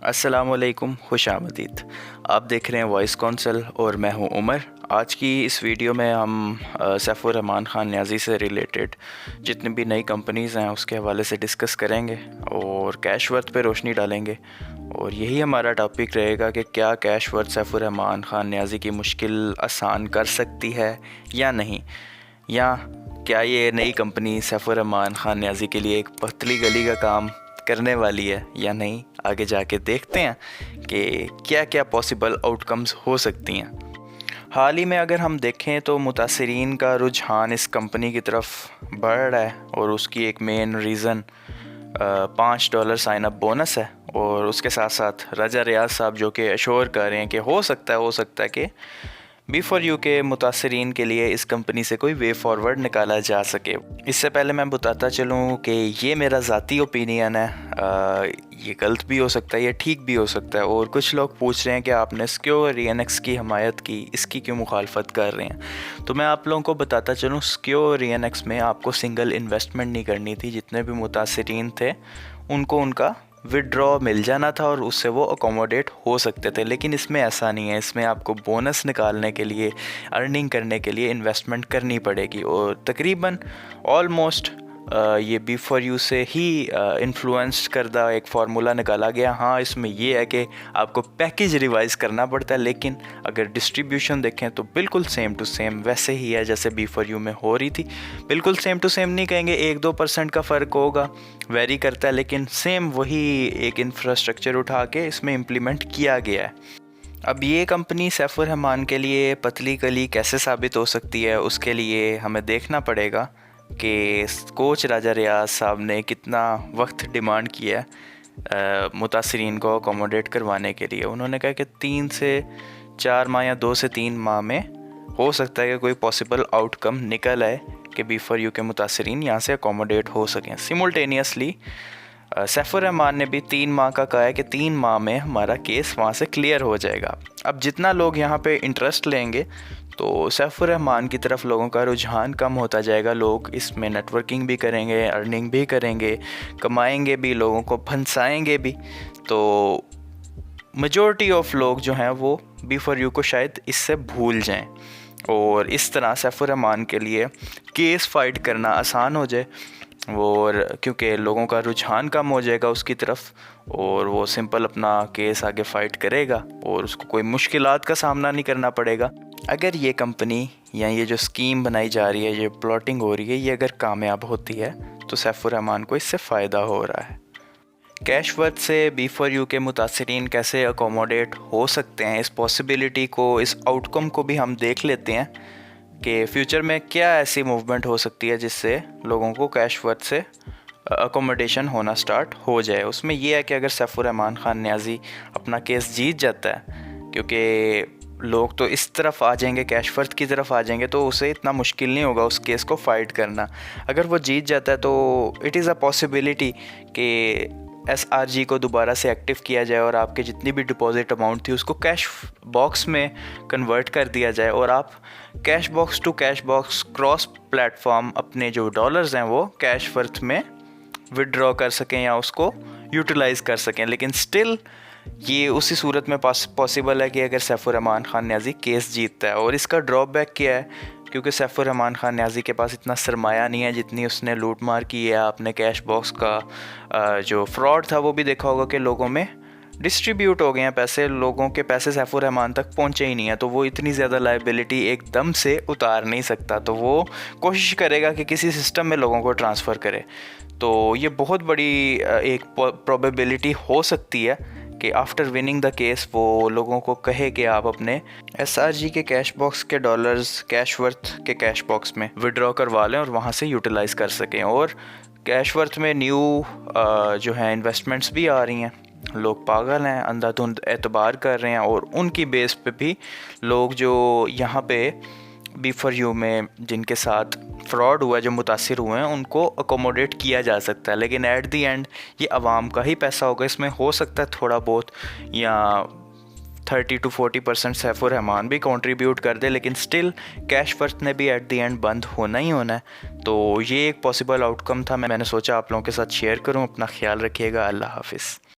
अस्सलामुअलैकुम, खुश आमदीद। आप देख रहे हैं वॉइस काउंसिल और मैं हूं उमर। आज की इस वीडियो में हम सैफुर रहमान ख़ान नियाज़ी से रिलेटेड जितनी भी नई कंपनीज़ हैं उसके हवाले से डिस्कस करेंगे और कैश वर्थ पे रोशनी डालेंगे। और यही हमारा टॉपिक रहेगा कि क्या कैश वर्थ सैफुर रहमान ख़ान नियाज़ी की मुश्किल आसान कर सकती है या नहीं, या क्या ये नई कंपनी सैफुर रहमान ख़ान नियाज़ी के लिए एक पतली गली का काम करने वाली है या नहीं। आगे जाके देखते हैं कि क्या क्या पॉसिबल आउटकम्स हो सकती हैं। हाल ही में अगर हम देखें तो मुतासिरीन का रुझान इस कंपनी की तरफ बढ़ रहा है और उसकी एक main reason $5 sign up bonus है। और उसके साथ साथ रजा रियाज साहब जो कि अश्योर कर रहे हैं कि हो सकता है कि B4U के मुतासिरीन के लिए इस कंपनी से कोई वे फॉरवर्ड निकाला जा सके। इससे पहले मैं बताता चलूँ कि ये मेरा ज़ाती ओपिनियन है। ये गलत भी हो सकता है, ये ठीक भी हो सकता है। और कुछ लोग पूछ रहे हैं कि आपने स्क्यो और ENX की हमायत की, इसकी क्यों मुखालफत कर रहे हैं। तो मैं आप लोगों को बताता चलूँ, स्क्यो और ENX में आपको सिंगल इन्वेस्टमेंट नहीं करनी थी। जितने भी मुतासिरीन थे उनको उनका विड्रॉ मिल जाना था और उससे वो अकोमोडेट हो सकते थे। लेकिन इसमें ऐसा नहीं है। इसमें आपको बोनस निकालने के लिए, अर्निंग करने के लिए इन्वेस्टमेंट करनी पड़ेगी। और तकरीबन ऑलमोस्ट ये B4U से ही इन्फ्लुएंस करदा एक फार्मूला निकाला गया। हाँ, इसमें ये है कि आपको पैकेज रिवाइज़ करना पड़ता है, लेकिन अगर डिस्ट्रीब्यूशन देखें तो बिल्कुल सेम टू सेम वैसे ही है जैसे B4U में हो रही थी। बिल्कुल सेम टू सेम नहीं कहेंगे, 1-2% का फ़र्क होगा, वेरी करता है, लेकिन सेम वही एक इंफ्रास्ट्रक्चर उठा के इसमें इम्प्लीमेंट किया गया है। अब ये कंपनी सैफुर रहमान के लिए पतली कली कैसे साबित हो सकती है, उसके लिए हमें देखना पड़ेगा कि कोच रजा रियाज साहब ने कितना वक्त डिमांड किया है मुतासिरीन को अकोमोडेट करवाने के लिए। उन्होंने कहा कि 3 से 4 माह या 2 से 3 माह में हो सकता है कि कोई पॉसिबल आउटकम निकल आए कि B4U के मुतासिरीन यहाँ से अकोमोडेट हो सकें। सिमुल्टेनियसली सैफुर रहमान ने भी 3 माह का कहा है कि 3 माह में हमारा केस वहाँ से क्लियर हो जाएगा। अब जितना लोग यहाँ पे इंटरेस्ट लेंगे तो सैफुर रहमान की तरफ लोगों का रुझान कम होता जाएगा। लोग इसमें नेटवर्किंग भी करेंगे, अर्निंग भी करेंगे, कमाएंगे भी, लोगों को फंसाएंगे भी। तो मेजॉरिटी ऑफ लोग जो हैं वो B4U को शायद इससे भूल जाएं और इस तरह सैफुर रहमान के लिए केस फाइट करना आसान हो जाए। और क्योंकि लोगों का रुझान कम हो जाएगा उसकी तरफ और वो सिंपल अपना केस आगे फ़ाइट करेगा और उसको कोई मुश्किलात का सामना नहीं करना पड़ेगा। अगर ये कंपनी या ये जो स्कीम बनाई जा रही है, ये प्लॉटिंग हो रही है, ये अगर कामयाब होती है तो सैफुर रहमान को इससे फ़ायदा हो रहा है। कैश वर्थ से B4U के मुतासिरीन कैसे अकोमोडेट हो सकते हैं, इस पॉसिबिलिटी को, इस आउटकम को भी हम देख लेते हैं कि फ्यूचर में क्या ऐसी मूवमेंट हो सकती है जिससे लोगों को कैश वर्थ से अकोमोडेशन होना स्टार्ट हो जाए। उसमें यह है कि अगर सैफुर रहमान ख़ान नियाज़ी अपना केस जीत जाता है, क्योंकि लोग तो इस तरफ आ जाएंगे, कैश वर्थ की तरफ आ जाएंगे, तो उसे इतना मुश्किल नहीं होगा उस केस को फ़ाइट करना। अगर वो जीत जाता है तो इट इज़ अ पॉसिबिलिटी कि SRG को दोबारा से एक्टिव किया जाए और आपके जितनी भी डिपॉजिट अमाउंट थी उसको कैश बॉक्स में कन्वर्ट कर दिया जाए और आप cash box to cash box cross platform अपने जो डॉलर्स हैं वो कैश वर्थ में विड्रॉ कर सकें या उसको यूटिलाइज़ कर सकें। लेकिन स्टिल ये उसी सूरत में पॉसिबल है कि अगर सैफुर रहमान ख़ान नियाज़ी केस जीतता है। और इसका ड्रॉबैक क्या है, क्योंकि सैफुर रहमान ख़ान नियाज़ी के पास इतना सरमाया नहीं है जितनी उसने लूट मार की है। आपने कैश बॉक्स का जो फ्रॉड था वो भी देखा होगा कि लोगों में डिस्ट्रीब्यूट हो गए हैं पैसे, लोगों के पैसे सैफुर रहमान तक पहुंचे ही नहीं है। तो वो इतनी ज़्यादा लायबिलिटी एकदम से उतार नहीं सकता, तो वो कोशिश करेगा कि किसी सिस्टम में लोगों को ट्रांसफ़र करे। तो ये बहुत बड़ी एक प्रोबेबिलिटी हो सकती है कि आफ्टर विनिंग द केस वो लोगों को कहे कि आप अपने SRG के कैश बॉक्स के डॉलर्स कैश वर्थ के कैश बॉक्स में विड्रॉ करवा लें और वहाँ से यूटिलाइज़ कर सकें। और कैश वर्थ में न्यू जो है इन्वेस्टमेंट्स भी आ रही हैं। लोग पागल हैं, अंधाधुंध एतबार कर रहे हैं और उनकी बेस पे भी लोग जो यहाँ पे B4U में जिनके साथ फ्रॉड हुआ, जो मुतासिर हुए हैं, उनको अकोमोडेट किया जा सकता है। लेकिन एट दी एंड ये आवाम का ही पैसा होगा। इसमें हो सकता है थोड़ा बहुत या 30 to 40% सैफुर रहमान भी कंट्रीब्यूट कर दे, लेकिन स्टिल कैश वर्थ ने भी एट दी एंड बंद होना ही होना है। तो ये एक पॉसिबल आउटकम था, मैंने सोचा आप लोगों के साथ शेयर करूं। अपना ख्याल रखिएगा। अल्लाह हाफिज़।